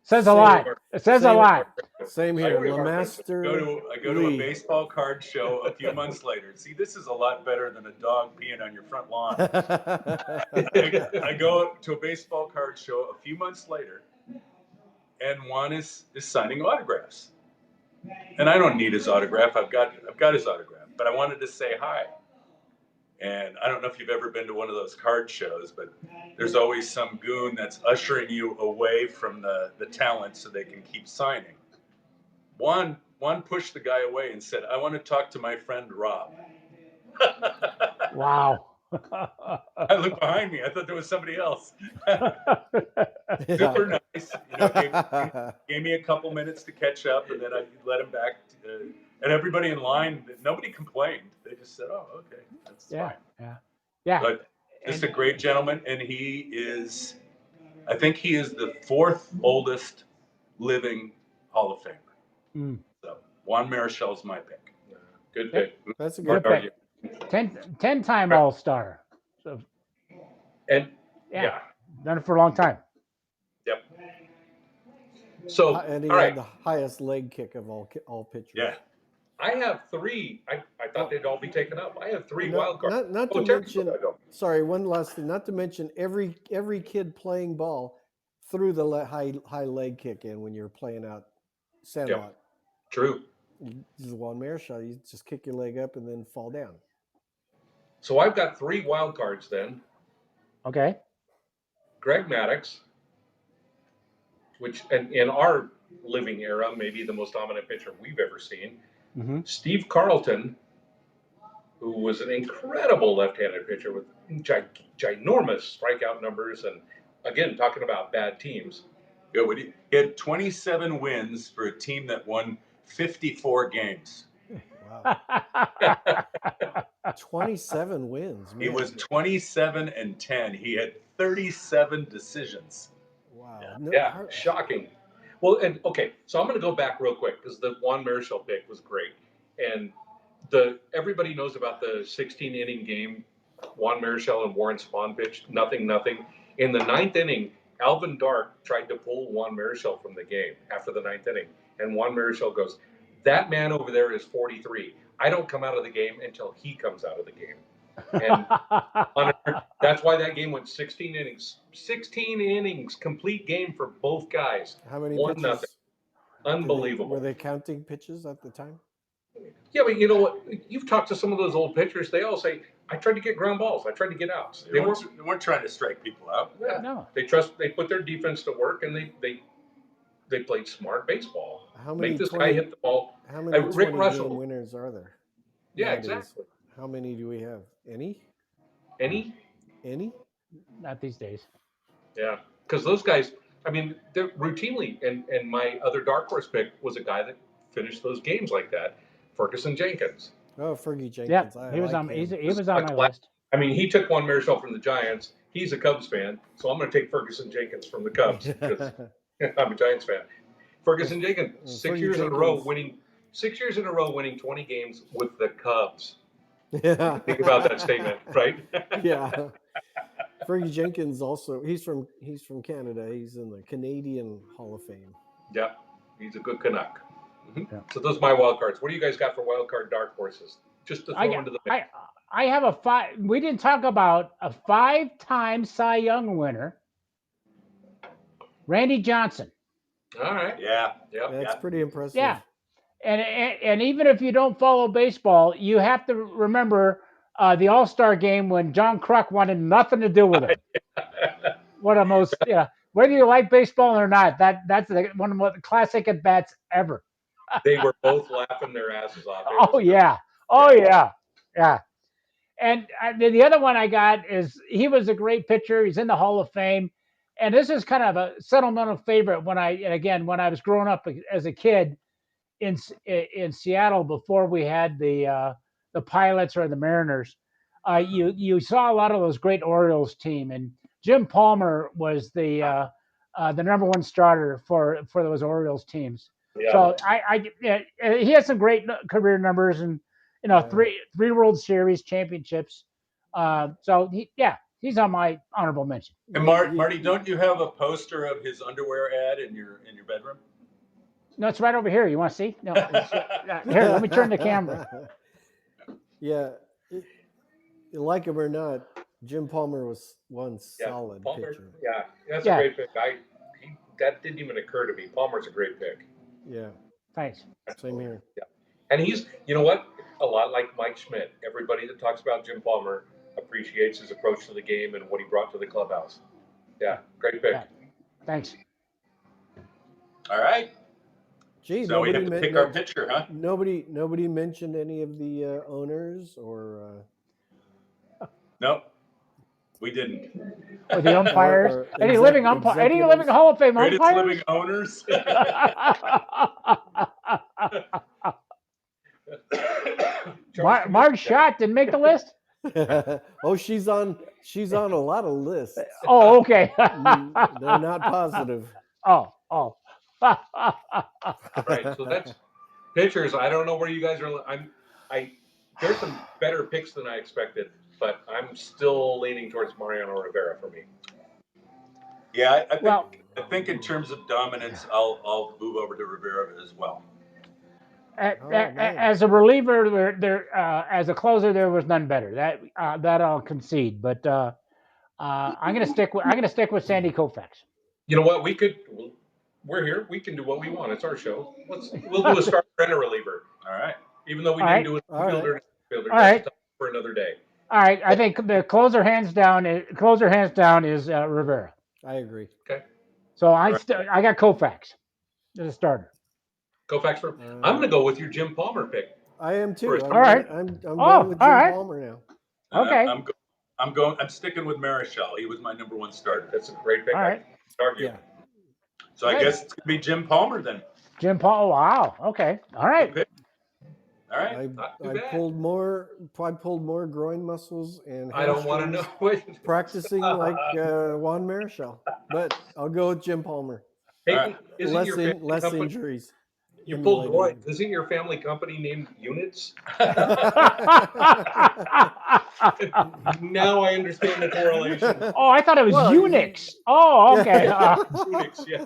Says a Same- lot. It says a same- lot. Same here. Story of our Lemaster. I go to a baseball card show a few months later. See, this is a lot better than a dog peeing on your front lawn. I go to a baseball card show a few months later, and Juan is signing autographs. And I don't need his autograph. I've got his autograph. But I wanted to say hi. And I don't know if you've ever been to one of those card shows, but there's always some goon that's ushering you away from the talent so they can keep signing. Juan pushed the guy away and said, "I want to talk to my friend Rob." Wow. I looked behind me. I thought there was somebody else. Yeah. Super nice. Gave me a couple minutes to catch up, and then I let him back. And everybody in line, nobody complained. They just said, "Oh, okay, that's fine." Yeah. But just a great gentleman, and I think he is the fourth oldest living Hall of Famer. Mm. So Juan Marichal's my pick. Good pick. That's a Good good pick. 10-time All-Star. So And yeah, done it for a long time. Yep. So, And he all had right, the highest leg kick of all pitchers. Yeah. I have three. I thought they'd all be taken up. I have three Not- wild cards. Not to Terry, mention, go. sorry, one last thing. Not to mention every kid playing ball threw the high leg kick in when you're playing out Sandlot. True. Just Juan Marichal, you just kick your leg up and then fall down. So I've got three wild cards then. Okay. Greg Maddux, which in our living era, maybe the most dominant pitcher we've ever seen. Mm-hmm. Steve Carlton, who was an incredible left-handed pitcher with ginormous strikeout numbers, and again, talking about bad teams. Yeah, he had 27 wins for a team that won 54 games. Wow. 27 wins. He Man. was 27-10. He had 37 decisions. Wow. Yeah, shocking. Well, and okay, so I'm going to go back real quick because the Juan Marichal pick was great, and everybody knows about the 16-inning game. Juan Marichal and Warren Spahn pitched nothing. In the ninth inning, Alvin Dark tried to pull Juan Marichal from the game after the ninth inning, and Juan Marichal goes, "That man over there is 43. I don't come out of the game until he comes out of the game." And that's why that game went 16 innings. 16 innings, complete game for both guys. How many 1-0. pitches? Unbelievable. Were they counting pitches at the time? Yeah, but you know what? You've talked to some of those old pitchers. They all say, "I tried to get ground balls. I tried to get outs." They weren't trying to strike people out. Yeah. No. They put their defense to work, and they played smart baseball. How many Make this 20, guy hit the ball. How many Rick 20 Russell. game winners are there? Yeah, nowadays? exactly. How many do we have? Any? Any? Not these days. Yeah, because those guys, I mean, they're routinely, and my other dark horse pick was a guy that finished those games like that, Ferguson Jenkins. Oh, Fergie Jenkins. Yeah, he was on. him. He was on my list. I mean, he took Juan Marichal from the Giants. He's a Cubs fan, so I'm going to take Ferguson Jenkins from the Cubs because I'm a Giants fan. Ferguson Jenkins, Fergie 6 years in a row winning 20 games with the Cubs. Yeah. Think about that statement, right? Yeah. Fergie Jenkins also. He's from Canada. He's in the Canadian Hall of Fame. Yeah, he's a good Canuck. Mhm. Yeah. So those are my wild cards. What do you guys got for wild card dark horses? Just to throw into the mix. I have a five. We didn't talk about a 5-time Cy Young winner, Randy Johnson. All right. Yeah. That's pretty impressive. Yeah, and even if you don't follow baseball, you have to remember the All-Star game when John Kruk wanted nothing to do with it. One of the most, whether you like baseball or not, that's one of the classic at bats ever. They were both laughing their asses off. Oh yeah. And the other one I got is he was a great pitcher. He's in the Hall of Fame. And this is kind of a sentimental favorite when I was growing up as a kid in Seattle before we had the Pilots or the Mariners. You saw a lot of those great Orioles team, and Jim Palmer was the number one starter for those Orioles teams. Yeah. So he has some great career numbers, and three World Series championships. So he's on my honorable mention. And Marty, don't you have a poster of his underwear ad in your bedroom? No, it's right over here. You want to see? No, here. Let me turn the camera. Yeah, like him or not, Jim Palmer was one Yeah, solid Palmer, pitcher. yeah, that's Yeah. a great pick. That didn't even occur to me. Palmer's a great pick. Yeah, Thanks. same here. Yeah, and he's, you know what, a lot like Mike Schmidt. Everybody that talks about Jim Palmer appreciates his approach to the game and what he brought to the clubhouse. Yeah, great pick. Yeah. Thanks. All right. Gee, So we have to pick our pitcher, huh? Nobody mentioned any of the owners or. Nope, we didn't. Or the umpires. Or Any living umpire? Any living Hall of Fame Greatest umpires? living owners. Marge Schott didn't make the list. Oh, she's on a lot of lists. Oh, okay. They're not positive. Oh. Right. So that's pitchers. I don't know where you guys are. There's some better picks than I expected, but I'm still leaning towards Mariano Rivera for me. Yeah, I think in terms of dominance, I'll move over to Rivera as well. As a reliever, as a closer, there was none better. That I'll concede. But I'm gonna stick with Sandy Koufax. You know what? We're here. We can do what we want. It's our show. We'll do a starter and a reliever. All right. Even though we didn't do it fielder and fielder. All right. For another day. All right. I think the closer hands down is Rivera. I agree. Okay. So I got Koufax as a starter. Koufax for. I'm going to go with your Jim Palmer pick. I am too. All right. I'm going with Jim Palmer now. Okay. I'm sticking with Marichal. He was my number one starter. That's a great pick. All right. Yeah. So I guess it's gonna be Jim Palmer then. Jim Palmer. Wow. Okay. All right. All right. I pulled more groin muscles and I don't want to know what practicing like Juan Marichal, but I'll go with Jim Palmer. Hey, less injuries. You pulled groins. Isn't your family company named Units? Now I understand the correlation. Oh, I thought it was Unix. Oh, okay. Unix, yeah.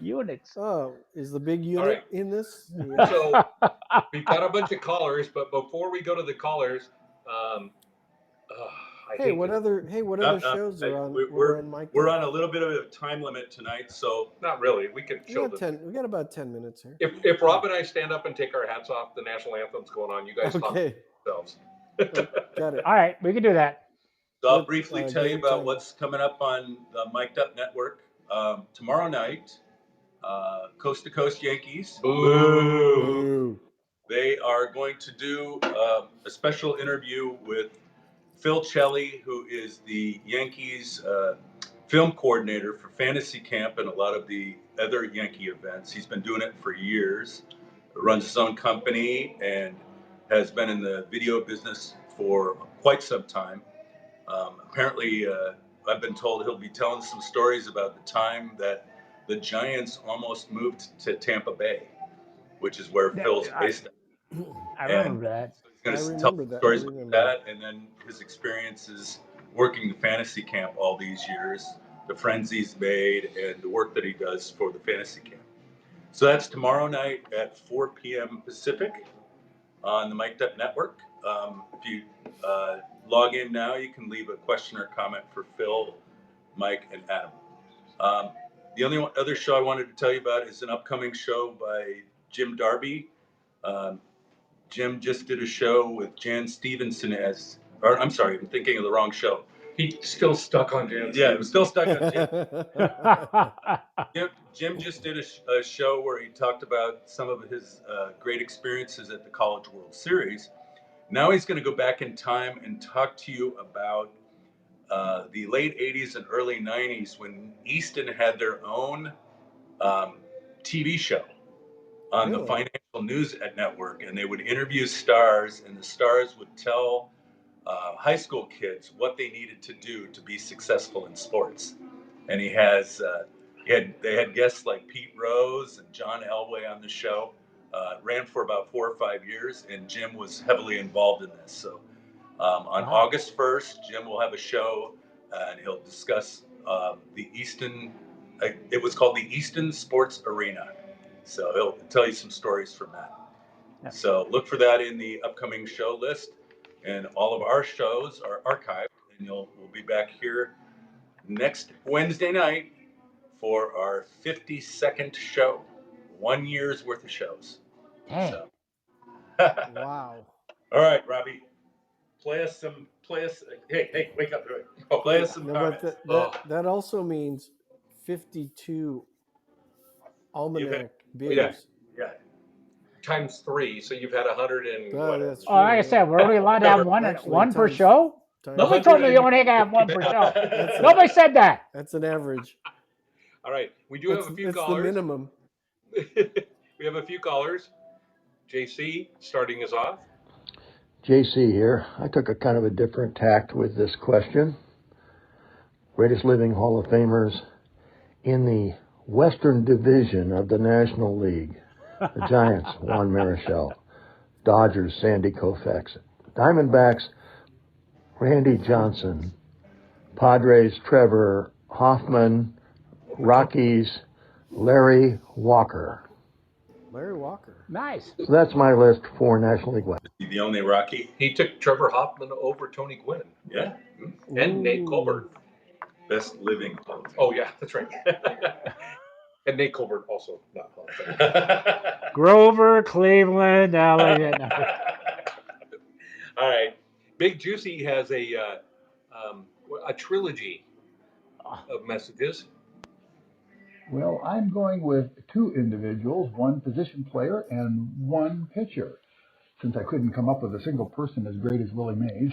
Unix. Oh, is the big unit in this? Yeah. So we've got a bunch of callers, but before we go to the callers, What other shows are on? We're on a little bit of a time limit tonight, so not really. We can show them. We got about 10 minutes here. If Rob and I stand up and take our hats off, the national anthem's going on. You guys talk to yourselves. Got it. All right, we can do that. So I'll briefly tell you about what's coming up on the Mic'd Up Network. Tomorrow night, Coast to Coast Yankees. Boo. They are going to do a special interview with Phil Chelly, who is the Yankees film coordinator for Fantasy Camp and a lot of the other Yankee events. He's been doing it for years, runs his own company, and has been in the video business for quite some time. Apparently, I've been told he'll be telling some stories about the time that the Giants almost moved to Tampa Bay, which is where Phil's based. I remember that. So he's going to tell stories about that, and then his experiences working the Fantasy Camp all these years, the friends he's made, and the work that he does for the Fantasy Camp. So that's tomorrow night at 4 p.m. Pacific on the Mic'd Up Network. If you log in now, you can leave a question or comment for Phil, Mike, and Adam. The only other show I wanted to tell you about is an upcoming show by Jim Darby. Jim just did a show with Jan Stevenson I'm thinking of the wrong show. He's still stuck on Jan. Yeah, I'm still stuck on Jim. Jim just did a show where he talked about some of his great experiences at the College World Series. Now he's going to go back in time and talk to you about the late 80s and early 90s when Easton had their own TV show on the Really? Financial News Network, and they would interview stars, and the stars would tell high school kids what they needed to do to be successful in sports. And they had guests like Pete Rose and John Elway on the show. Ran for about 4 or 5 years, and Jim was heavily involved in this. So on Wow. August 1st, Jim will have a show, and he'll discuss the Easton. It was called the Easton Sports Arena. So he'll tell you some stories from that. Yeah. So look for that in the upcoming show list. And all of our shows are archived, and we'll be back here next Wednesday night for our 52nd show. 1 year's worth of shows. Dang. So. Wow. All right, Robbie. Hey, wake up. Play us some No, comments. but that also means 52 almanac beers. Yeah. Times 3, so you've had 100 and Oh, whatever. that's Oh, like I true, said, we're only allowed to have Actually, one per times- show. Times- Nobody told me you only can have one per show. Nobody said that. That's an average. All right, we do have a few It's the callers. minimum. We have a few callers. JC starting us off. JC here. I took a kind of a different tact with this question. Greatest living Hall of Famers in the Western Division of the National League. The Giants, Juan Marichal. Dodgers, Sandy Koufax. Diamondbacks, Randy Johnson. Padres, Trevor Hoffman. Rockies, Larry Walker. Larry Walker. Nice. So that's my list for National League West. The only Rocky. He took Trevor Hoffman over Tony Gwynn. Yeah. And Nate Ooh. Colbert. Best living. Oh, yeah, that's right. And Nate Colbert also not Hall of Fame. Grover, Cleveland, LA. All right. Big Juicy has a trilogy of messages. Well, I'm going with two individuals, one position player and one pitcher, since I couldn't come up with a single person as great as Willie Mays.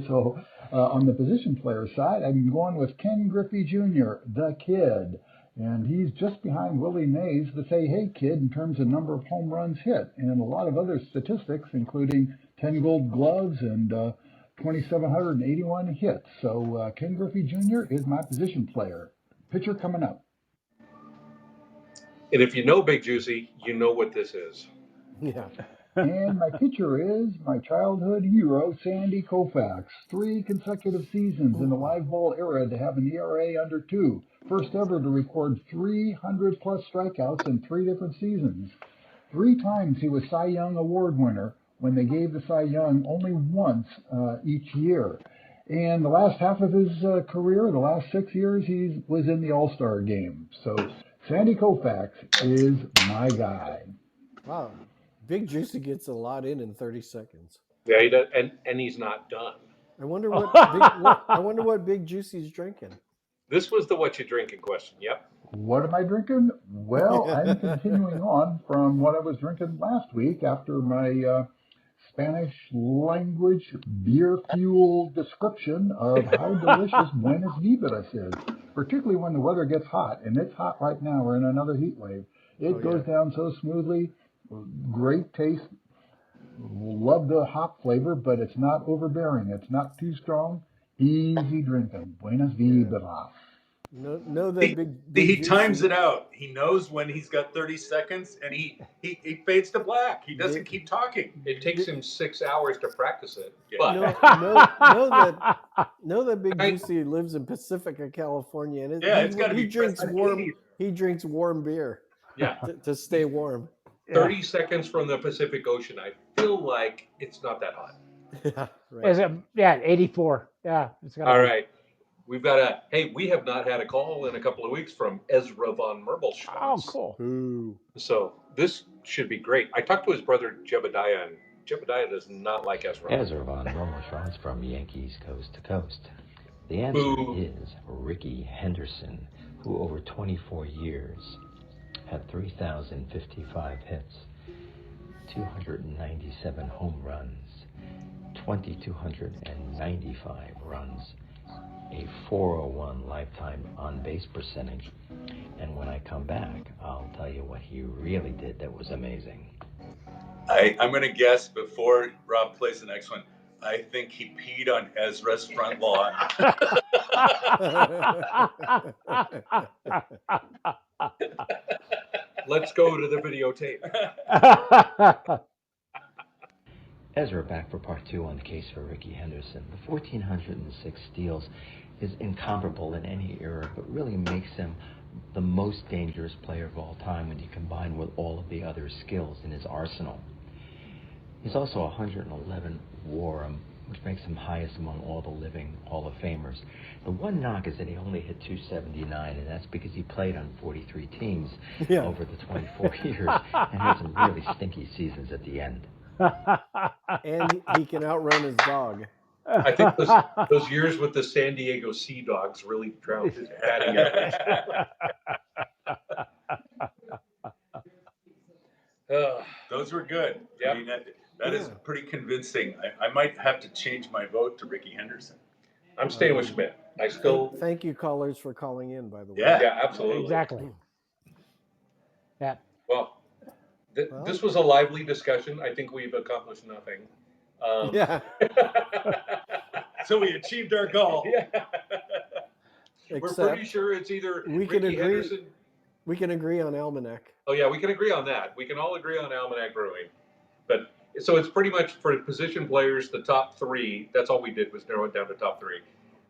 So on the position player side, I'm going with Ken Griffey Jr., the kid. And he's just behind Willie Mays, the say, hey, kid, in terms of number of home runs hit, and a lot of other statistics, including 10 gold gloves and 2,781 hits. So Ken Griffey Jr. is my position player. Pitcher coming up. And if you know Big Juicy, you know what this is. Yeah. And my pitcher is my childhood hero, Sandy Koufax. 3 consecutive seasons in the live ball era to have an ERA under 2. First ever to record 300 plus strikeouts in 3 different seasons. 3 times he was Cy Young Award winner when they gave the Cy Young only once each year. And the last half of his career, the last 6 years, he was in the All-Star game. So Sandy Koufax is my guy. Wow. Big Juicy gets a lot in 30 seconds. Yeah, he does, and he's not done. I wonder what Big Juicy's drinking. This was the what you drinking question. Yep. What am I drinking? Well, I'm continuing on from what I was drinking last week after my Spanish language beer fuel description of how delicious Buenos Vibras is, particularly when the weather gets hot, and it's hot right now. We're in another heat wave. It goes down so smoothly. Great taste. Love the hop flavor, but it's not overbearing. It's not too strong. Easy drinking. Buenos Vibras. No, that big He Juicy, times it out. He knows when he's got 30 seconds, and he fades to black. He doesn't keep talking. It takes him 6 hours to practice it. Yeah. But know that Big Juicy lives in Pacifica, California, and It's got to be. he drinks pressed warm. 80. He drinks warm beer yeah, to stay warm. 30 seconds from the Pacific Ocean. I feel like it's not that hot. Yeah, right. Is it? Yeah, 84. Yeah. It's All right. We've got we have not had a call in a couple of weeks from Ezra von Merbelschwanz. Oh, cool. Ooh. So this should be great. I talked to his brother Jebediah, and Jebediah does not like Ezra. Ezra von Merbelschwanz from Yankees Coast to Coast. The answer is Ricky Henderson, who over 24 years had 3,055 hits, 297 home runs, 2,295 runs, a 401 lifetime on-base percentage, and when I come back, I'll tell you what he really did that was amazing. I'm going to guess before Rob plays the next one, I think he peed on Ezra's front lawn. Let's go to the videotape. Ezra back for part 2 on the case for Ricky Henderson. The 1,406 steals is incomparable in any era, but really makes him the most dangerous player of all time when you combine with all of the other skills in his arsenal. He's also 111 WAR, which makes him highest among all the living Hall of Famers. The one knock is that he only hit 279, and that's because he played on 43 teams over the 24 years and had some really stinky seasons at the end. And he can outrun his dog. I think those years with the San Diego Sea Dogs really drowned his batting average. Those were good. Yep. I mean, that is pretty convincing. I might have to change my vote to Ricky Henderson. I'm staying with Schmidt. I still. Thank you, callers, for calling in. By the way. Yeah, absolutely. Exactly. Yeah. Well, this was a lively discussion. I think we've accomplished nothing. Yeah. So we achieved our goal. Yeah. We're Except pretty sure it's either we Ricky can agree. Henderson. We can agree on Almanac. Oh yeah, we can agree on that. We can all agree on Almanac Brewing. But so it's pretty much for position players, the top 3. That's all we did was narrow it down to top 3.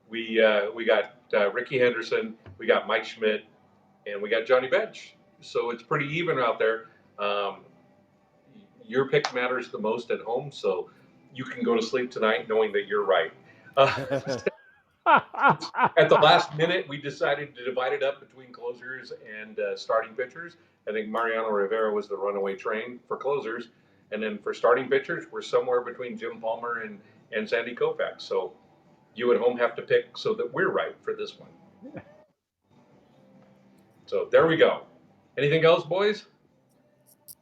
We got Ricky Henderson, we got Mike Schmidt, and we got Johnny Bench. So it's pretty even out there. Your pick matters the most at home, so you can go to sleep tonight knowing that you're right. At the last minute, we decided to divide it up between closers and starting pitchers. I think Mariano Rivera was the runaway train for closers. And then for starting pitchers, we're somewhere between Jim Palmer and Sandy Koufax. So you at home have to pick so that we're right for this one. So there we go. Anything else, boys?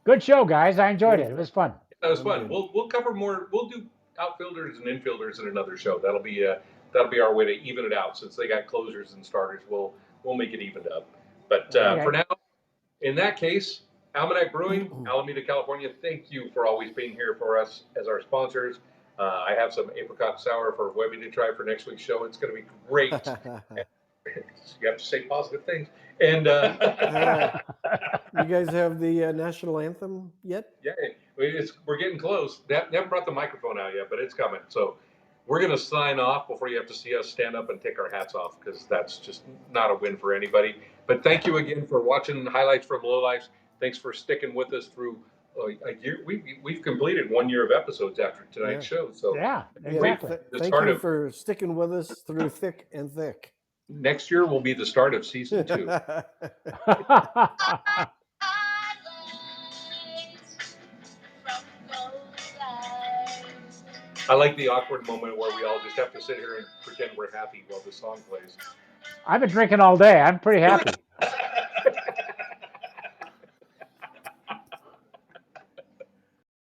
Good show, guys. I enjoyed it. It was fun. That was fun. We'll cover more. We'll do outfielders and infielders in another show. That'll be our way to even it out. Since they got closers and starters, we'll make it evened up. But for now, in that case, Almanac Brewing, Alameda, California, thank you for always being here for us as our sponsors. I have some apricot sour for Webby to try for next week's show. It's going to be great. You have to say positive things. And you guys have the national anthem yet? Yeah, we're getting close. They haven't brought the microphone out yet, but it's coming. So we're going to sign off before you have to see us stand up and take our hats off, because that's just not a win for anybody. But thank you again for watching highlights from Lowlifes. Thanks for sticking with us through a year. We've completed 1 year of episodes after tonight's show. So exactly. Thank you for sticking with us through thick and thick. Next year will be the start of season 2. I like the awkward moment where we all just have to sit here and pretend we're happy while the song plays. I've been drinking all day. I'm pretty happy.